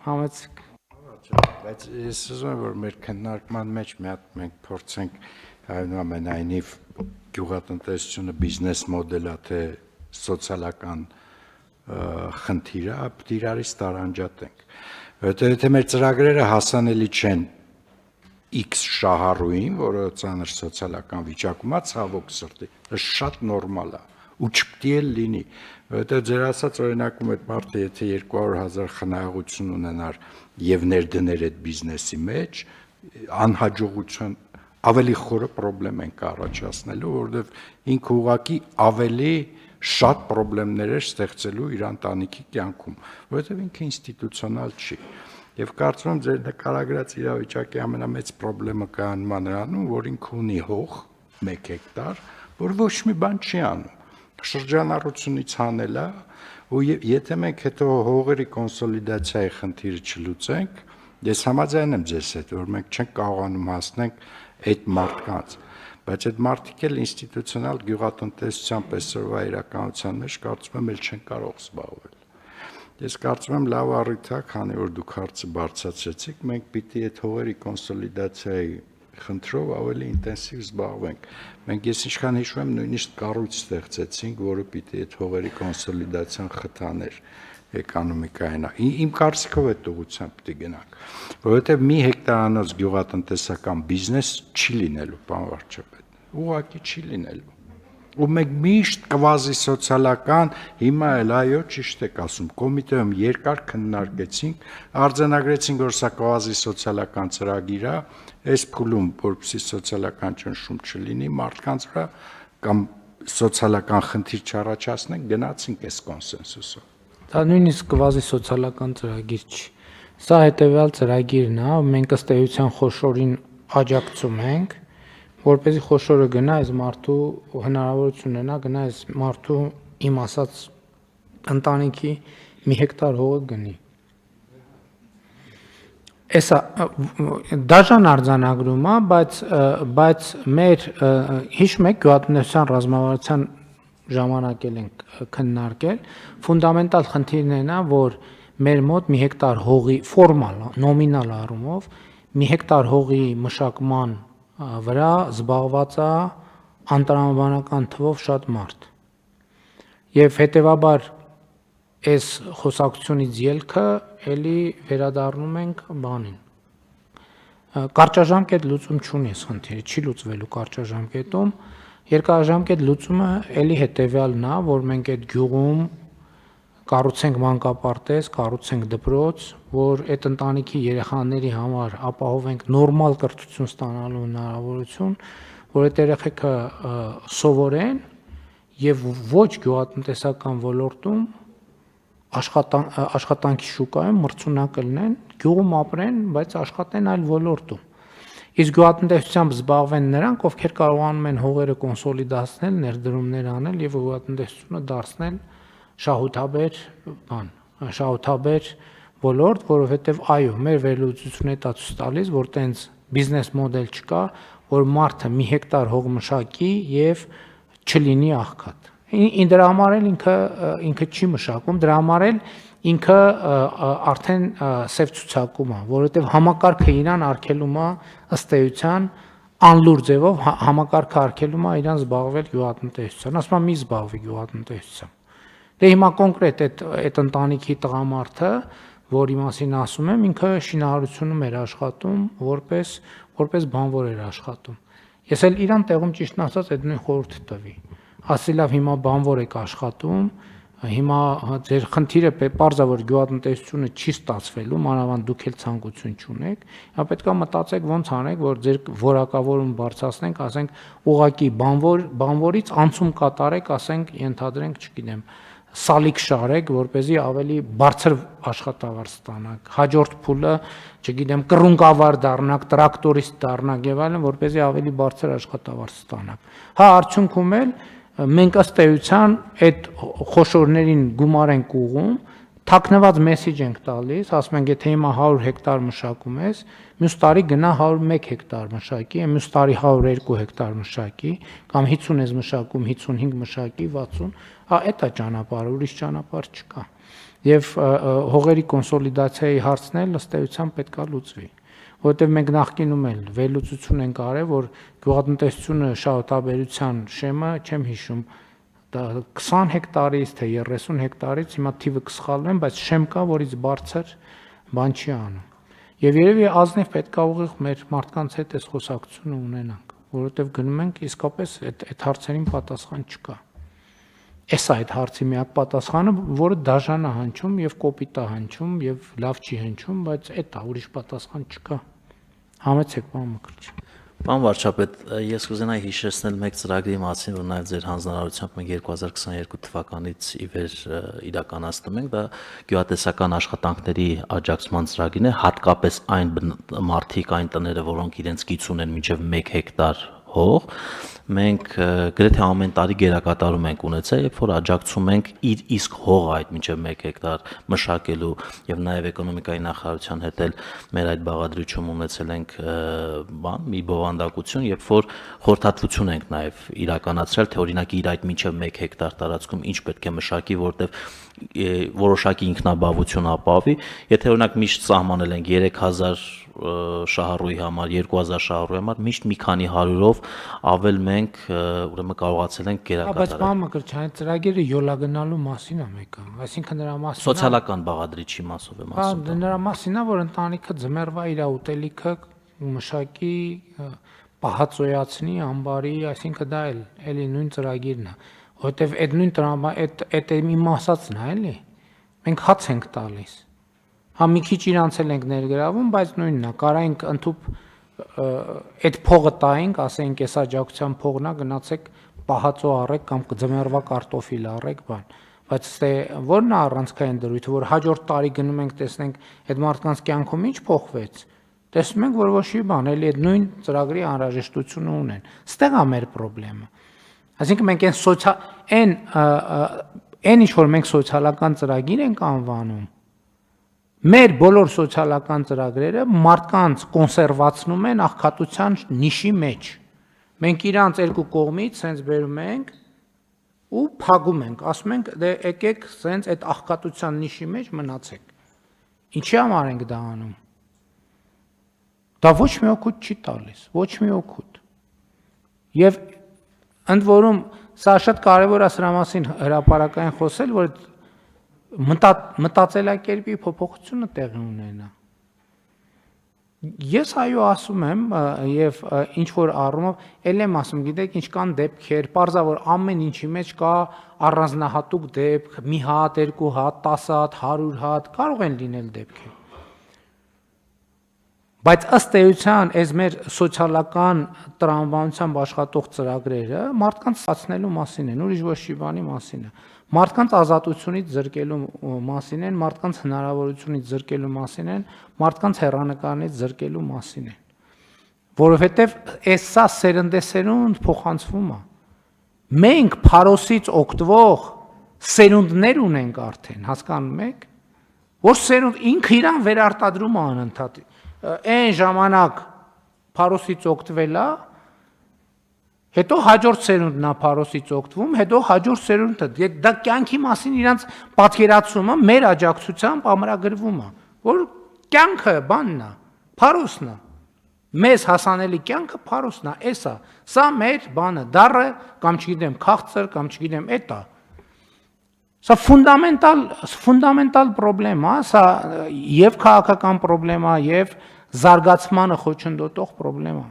համեցեք։ Բայց ես ուզում եմ, որ մեր քննարկման մեջ մի հատ մենք փորձենք այնուամենայնիվ գյուղատնտեսությունը բիզնես մոդելա թե սոցիալական խնդիր է, պետք է իրարից տարանջատենք։ Որովհետև եթե մեր ծրագրերը հասանելի չեն X շահառուին, որը ծանր սոցիալական վիճակում է, ցավոք սրտի, դա շատ նորմալ է ու չպետք է լինի, որովհետև ձեր ասած օրինակում այդ մարդը եթե 200,000 խնայողություն ունենար եւ ներդներ այդ բիզնեսի մեջ, անհաջողություն ավելի խորը խնդրեմ ենք առաջացնելու, որովհետև ինքը ուղղակի ավելի շատ խնդիրներ է ստեղծելու իր ընտանիքի կյանքում, որովհետև ինքը ինստիտուցիոնալ չի։ Եվ կարծում եմ ձեր նկարագրած իրավիճակի ամենամեծ խնդրը կայանում է նրանում, որ ինքը ունի հող 1 հեկտար, որ ոչ մի բան չի անում։ Շրջանառությունից հանել է, ու եթե մենք հետո հողերի կոնսոլիդացիայի խնդիրը չլուծենք, ես համաձայն եմ ձեզ հետ, որ մենք չենք կարողանում հասնենք այդ մարդկանց, բայց այդ մարդիկ էլ ինստիտուցիոնալ գյուղատնտեսության պես իրականության մեջ կարծում եմ էլ չեն կարող զբաղվել։ Ես կարծում եմ լավ առիթ է, քանի որ դուք հարցը բարձրացրեցիք, մենք պիտի այդ հողերի կոնսոլիդացիայի խնդրով ավելի ինտենսիվ զբաղվենք։ Մենք ես ինչքան հիշում եմ, նույնիսկ կառույց ստեղծեցինք, որը պիտի այդ հողերի կոնսոլիդացիան խթաներ էկոնոմիկային։ Իմ կարծիքով այդ ուղղությամբ պիտի գնանք, որովհետև մի հեկտարանոց գյուղատնտեսական բիզնես չի լինելու, պարոն վարչապետ, ուղղակի չի լինելու։ Ու մենք միշտ կվազի սոցիալական, հիմա էլ այո, ճիշտ եք ասում, կոմիտեում երկար քննարկեցինք, արձանագրեցինք, որ սա կվազի սոցիալական ծրագիր է, այս փուլում, որպեսզի սոցիալական ճնշում չլինի մարդկանց վրա կամ սոցիալական խնդիր չառաջացնենք, գնացինք այս կոնսենսուսով։ Դա նույնիսկ կվազի սոցիալական ծրագիր չի։ Սա հետևյալ ծրագիրն է, մենք ըստ էության խոշորին աջակցում ենք, որպեսզի խոշորը գնա այս մարդու հնարավորություն ունենա գնա այս մարդու իմ ասած ընտանիքի 1 հեկտար հողը գնի։ Էսա դաժան արձանագրում է, բայց մեր հիշում եք գյուղատնտեսության ռազմավարության ժամանակ էլ ենք քննարկել, ֆունդամենտալ խնդիրն այն է, որ մեր մոտ 1 հեկտար հողի ֆորմալ, նոմինալ առումով 1 հեկտար հողի մշակման վրա զբաղված է անտրամաբանական թվով շատ մարդ։ Եվ հետևաբար այս խոսակցությունից ելքը էլի վերադառնում ենք բանին։ Կարճաժամկետ լուծում չունի այս խնդիրը, չի լուծվելու կարճաժամկետում։ Երկարաժամկետ լուծումը էլի հետևյալն է, որ մենք այդ գյուղում կառուցենք մանկապարտեզ, կառուցենք դպրոց, որ այդ ընտանիքի երեխաների համար ապահովենք նորմալ կրթություն ստանալու հնարավորություն, որ այդ երեխեքը սովորեն եւ ոչ գյուղատնտեսական ոլորտում աշխատանքի շուկայում մրցունակ լինեն, գյուղում ապրեն, բայց աշխատեն այլ ոլորտում։ Իսկ գյուղատնտեսությամբ զբաղվեն նրանք, ովքեր կարողանում են հողերը կոնսոլիդացնել, ներդրումներ անել եւ գյուղատնտեսությունը դարձնել շահութաբեր ոլորտ, որովհետև այո, մեր վերլուծությունը դա ցույց տալիս, որ տենց բիզնես մոդել չկա, որ մարդը 1 հեկտար հող մշակի եւ չլինի աղքատ։ Դրա համար էլ ինքը չի մշակում, դրա համար էլ ինքը արդեն սև ցուցակում է, որովհետև համակարգը իրան արգելում է ըստ էության անլուր ձևով համակարգը արգելում է իրան զբաղվել գյուղատնտեսությամբ, ասում է մի զբաղվի գյուղատնտեսությամբ։ Դե հիմա կոնկրետ այդ ընտանիքի տղամարդը, որի մասին ասում եմ, ինքը շինարարությունում էր աշխատում, որպես բանվոր էր աշխատում։ Ես էլ իրան տեղում ճիշտն ասած այդ նույն խորհուրդը տվի։ Ասի լավ, հիմա բանվոր եք աշխատում, հիմա ձեր խնդիրը պարզ է, որ գյուղատնտեսությունը չի ստացվելու, մանավանդ դուք էլ ցանկություն չունեք, հիմա պետք է մտածեք ոնց անեք, որ ձեր որակավորում բարձրացնենք, ասենք ուղակի բանվորից անցում կատարեք, ասենք ենթադրենք, չգիտեմ, սալիկ շարեք, որպեսզի ավելի բարձր աշխատավարձ ստանաք, հաջորդ փուլը, չգիտեմ, կռունկավար դառնաք, տրակտորիստ դառնաք եւ այլն, որպեսզի ավելի բարձր աշխատավարձ ստանաք։ Հա, արդյունքում էլ մենք ըստ էության այդ խոշորներին գումար ենք ուղում, թաքնված մեսեջ ենք տալիս, ասում ենք, եթե հիմա 100 հեկտար մշակում ես, մյուս տարի գնա 101 հեկտար մշակի, մյուս տարի 102 հեկտար մշակի, կամ 50 ես մշակում, 55 մշակի, 60, հա, դա ճանապարհը, ուրիշ ճանապարհ չկա։ Եվ հողերի կոնսոլիդացիայի հարցն էլ ըստ էության պետք է լուծվի, որովհետև մենք նախկինում էլ վերլուծություն ենք արել, որ գյուղատնտեսությունը շահութաբերության շեմը, չեմ հիշում, 20 հեկտարից թե 30 հեկտարից, հիմա թիվը կսխալվեմ, բայց շեմ կա, որից բարձր բան չի անում։ Եվ երևի ազնիվ պետք է ուղիղ մեր մարդկանց հետ այս խոսակցությունը ունենանք, որովհետև գնում ենք իսկապես այդ հարցերին պատասխան չկա։ Էս այդ հարցի միակ պատասխանը, որը դաժան է հնչում եւ կոպիտ է հնչում եւ լավ չի հնչում, բայց այդ է, ուրիշ պատասխան չկա։ Համեցեք, պարոն Մկրտիչ։ Պարոն վարչապետ, ես կուզենայի հիշեցնել մեկ ծրագրի մասին, որ նաև ձեր հանձնարարությամբ մենք 2022 թվականից ի վեր իրականացնում ենք, դա գյուղատնտեսական աշխատանքների աջակցման ծրագիրն է, հատկապես այն մարդիկ, այն տները, որոնք իրենց գիծ ունեն մինչև 1 հեկտար հող, մենք գրեթե ամեն տարի գերակատարում ենք ունեցել, երբ որ աջակցում ենք իր իսկ հողը այդ մինչև 1 հեկտար մշակելու եւ նաեւ էկոնոմիկայի նախարարության հետ էլ մեր այդ բաղադրիչում ունեցել ենք մի բովանդակություն, երբ որ խորհրդատվություն ենք նաեւ իրականացրել, թե օրինակ իր այդ մինչև 1 հեկտար տարածքում ինչ պետք է մշակի, որտեղ որոշակի ինքնաբավություն ապավի, եթե օրինակ միշտ սահմանել ենք 3000 շահառուի համար, 2000 շահառուի համար, միշտ մի քանի հարյուրով ավել մենք ուրեմն կարողացել ենք գերակատարել։ Բայց պարոն Մկրտիչ, ծրագիրը յոլա գնալու մասին է մեկը, այսինքն նրա մասին սոցիալական բաղադրիչի մասով եմ ասում։ Նրա մասին է, որ ընտանիքը ձմեռվա իր ուտելիքը մշակի, պահածոյացնի, ամբարի, այսինքն դա էլի նույն ծրագիրն է, որովհետև այդ նույն այդ իմ ասածն է, էլի։ Մենք հաց ենք տալիս։ Հա մի քիչ իրանց էլ ենք ներգրավում, բայց նույնն է, կարայինք ընդհուպ այդ փողը տայինք, ասենք այս աջակցության փողն է, գնացեք պահածո առեք կամ ձմեռվա կարտոֆիլ առեք, բան։ Բայց ստե ո՞րն է առանցքային դրույթը, որ հաջորդ տարի գնում ենք տեսնենք այդ մարդկանց կյանքում ինչ փոխվեց։ Տեսնում ենք, որ ոչ մի բան, էլի այդ նույն ծրագրի անհրաժեշտությունը ունեն։ Ստեղ է մեր խնդրեմը։ Այսինքն մենք այն ինչ որ մենք սոցիալական ծրագիր ենք անվանում, մեր բոլոր սոցիալական ծրագրերը մարդկանց կոնսերվացնում են աղքատության նիշի մեջ։ Մենք իրանց երկու կողմից սենց բերում ենք ու փակում ենք, ասում ենք դե եկեք սենց այդ աղքատության նիշի մեջ մնացեք։ Ինչի համար ենք դա անում։ Դա ոչ մի օգուտ չի տալիս, ոչ մի օգուտ։ Եվ ընդ որում սա շատ կարևոր է սրա մասին հրապարակային խոսել, որ մտածելակերպի փոփոխությունը տեղի ունենա։ Ես այո ասում եմ եւ ինչ որ առումով ել եմ ասում, գիտեք, ինչ կան դեպքեր, պարզա որ ամեն ինչի մեջ կա առանձնահատուկ դեպք, մի հատ, երկու հատ, 10 հատ, 100 հատ, կարող են լինել դեպքեր։ Բայց ըստ էության այս մեր սոցիալական տրամաբանությամբ աշխատող ծրագրերը մարդկանց ստացնելու մասին են, ուրիշ ոչ մի բանի մասին է։ Մարդկանց ազատությունից զրկելու մասին են, մարդկանց հնարավորությունից զրկելու մասին են, մարդկանց հեռանկարներից զրկելու մասին են։ Որովհետև այս սա սերնդեսերունդ փոխանցվում է։ Մենք փարոսից օգտվող սերունդներ ունենք արդեն, հասկանում եք, որ սերունդ ինքը իրան վերարտադրում է անընդհատ։ Այն ժամանակ փարոսից օգտվելա, հետո հաջորդ սերունդն է փարոսից օգտվում, հետո հաջորդ սերունդը, դա կյանքի մասին իրանց պատկերացումը մեր աջակցությամբ ամրագրվում է, որ կյանքը բանն է, փարոսն է, մեզ հասանելի կյանքը փարոսն է, էս է, սա մեր բանը, դառը կամ չգիտեմ քաղցր կամ չգիտեմ էդ է։ Սա ֆունդամենտալ պրոբլեմ է, սա եւ քաղաքական պրոբլեմ է, եւ զարգացմանը խոչընդոտող պրոբլեմ է։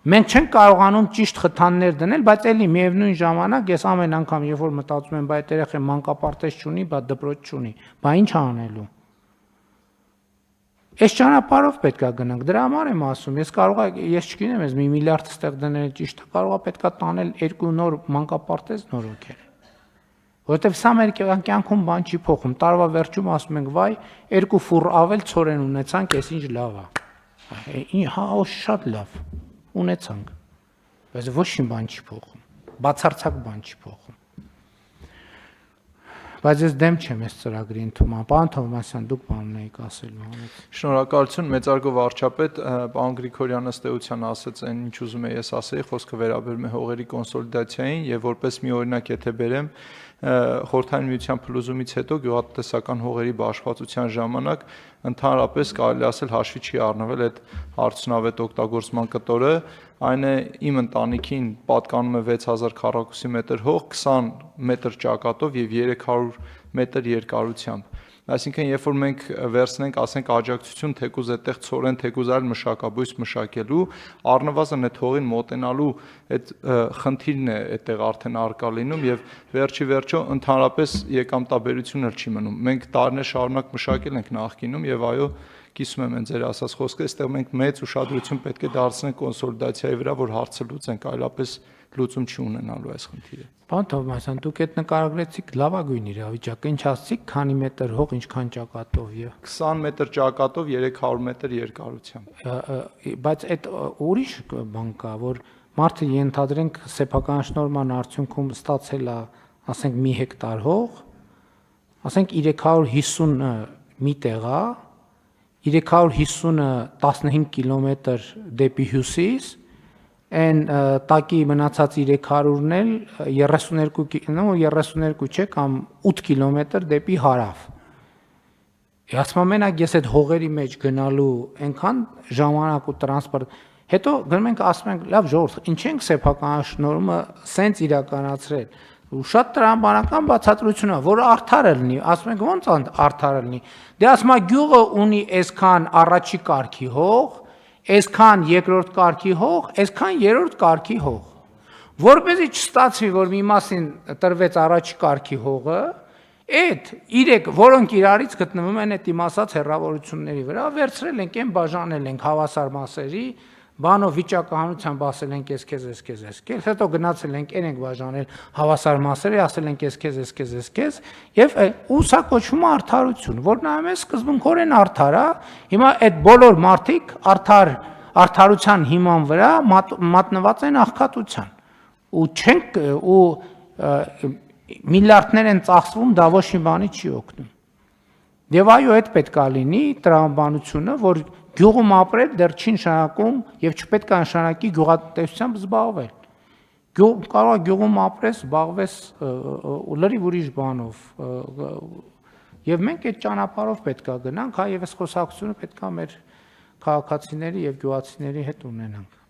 Մենք չենք կարողանում ճիշտ խթաններ դնել, բայց էլի միևնույն ժամանակ ես ամեն անգամ երբ որ մտածում եմ, բայց երեխան մանկապարտեզ չունի, բա դպրոց չունի, բա ինչ անելու։ Այս ճանապարհով պետք է գնանք, դրա համար եմ ասում, ես չգիտեմ, ես 1 միլիարդ ստեղ դնել ճիշտ է, կարող է պետք է տանել 2 նոր մանկապարտեզ նորոգել։ Որովհետև սա մեր կյանքում բան չի փոխում, տարվա վերջում ասում ենք, վայ, 2 ֆուռ ավել ցորեն ունեցանք, էս ինչ լավ է։ Հա, շատ լավ ունեցանք, բայց ոչ մի բան չի փոխում, բացարձակ բան չի փոխում։ Բայց ես դեմ չեմ այս ծրագրի ընդունման, պարոն Թովմասյան, դուք բան ունեիք ասելու։ Շնորհակալություն, մեծարգո վարչապետ, պարոն Գրիգորյանը ըստ էության ասաց այն ինչ ուզում եմ ես ասեի, խոսքը վերաբերում է հողերի կոնսոլիդացիային եւ որպես մի օրինակ եթե բերեմ, Խորհրդային միության փլուզումից հետո գյուղատնտեսական հողերի բաշխվածության ժամանակ ընդհանրապես կարելի ասել հաշվի չի առնվել այդ արդյունավետ օգտագործման կտորը, այն է իմ ընտանիքին պատկանում է 6000 քառակուսի մետր հող 20 մետր ճակատով եւ 300 մետր երկարությամբ։ Այսինքն, երբ որ մենք վերցնենք, ասենք, աջակցություն թեկուզ այդտեղ ցորեն, թեկուզ այլ մշակաբույս մշակելու, առնվազն այդ հողին մոտենալու այդ խնդիրն է այդտեղ արդեն արկա լինում եւ վերջի վերջո ընդհանրապես եկամտաբերություն էլ չի մնում։ Մենք տարիներ շարունակ մշակել ենք նախկինում եւ այո, կիսում եմ ձեր ասած խոսքը, այստեղ մենք մեծ ուշադրություն պետք է դարձնենք կոնսոլիդացիայի վրա, որ հարցը լուծենք, այլապես լուծում չի ունենալու այս խնդիրը։ Պարոն Թովմասյան, դուք այդ նկարագրեցիք լավագույն իրավիճակը, ինչ ասացիք, քանի մետր հող, ինչքան ճակատով եւ 20 մետր ճակատով 300 մետր երկարությամբ։ բայց այդ ուրիշ բան կա, որ մարդը ենթադրենք սեփականաշնորհման արդյունքում ստացել է, ասենք, 1 հեկտար հող, ասենք 350-ը մի տեղ է, 350-ը 15 կիլոմետր դեպի հյուսիս, այն տակի մնացած 300-ն էլ 32 չէ, կամ 8 կիլոմետր դեպի հարավ։ Ասում եմ, մենակ ես այդ հողերի մեջ գնալու այնքան ժամանակ ու տրանսպորտ, հետո գնում ենք ասում ենք, լավ ժողովուրդ, ինչ ենք սեփականաշնորհումը սենց իրականացրել։ Ու շատ տրամաբանական բացատրություն է, որ արդար է լինի, ասում ենք ո՞նց արդար է լինի։ Դե ասում է գյուղը ունի այսքան առաջի կարգի հող, այսքան երկրորդ կարգի հող, այսքան երրորդ կարգի հող։ Որպեսզի չստացվի, որ մի մասին տրվեց առաջի կարգի հողը, այդ 3, որոնք իրարից գտնվում են այդ իմ ասած հեռավորությունների վրա, վերցրել ենք, այն բաժանել ենք հավասար մասերի, բանով վիճակահանությամբ ասել ենք ես քեզ, հետո գնացել ենք, այն ենք բաժանել հավասար մասերի, ասել ենք ես քեզ, եւ ու սա կոչվում է արդարություն, որ նայում ես սկզբունքորեն արդար է, հիմա այդ բոլոր մարդիկ արդարության հիման վրա մատնված են աղքատության, ու չենք ու միլիարդներ են ծախսվում, դա ոչ մի բանի չի օգնում։ Եվ այո, այդ պետք է լինի տրամաբանությունը, որ գյուղում ապրել դեռ չի նշանակում եւ չպետք է նշանակի գյուղատնտեսությամբ զբաղվել։ Կարող է գյուղում ապրես, զբաղվես լրիվ ուրիշ բանով։ Եվ մենք այդ ճանապարհով պետք է գնանք, հա, եւ այս խոսակցությունը պետք է մեր քաղաքացիների եւ գյուղացիների հետ ունենանք։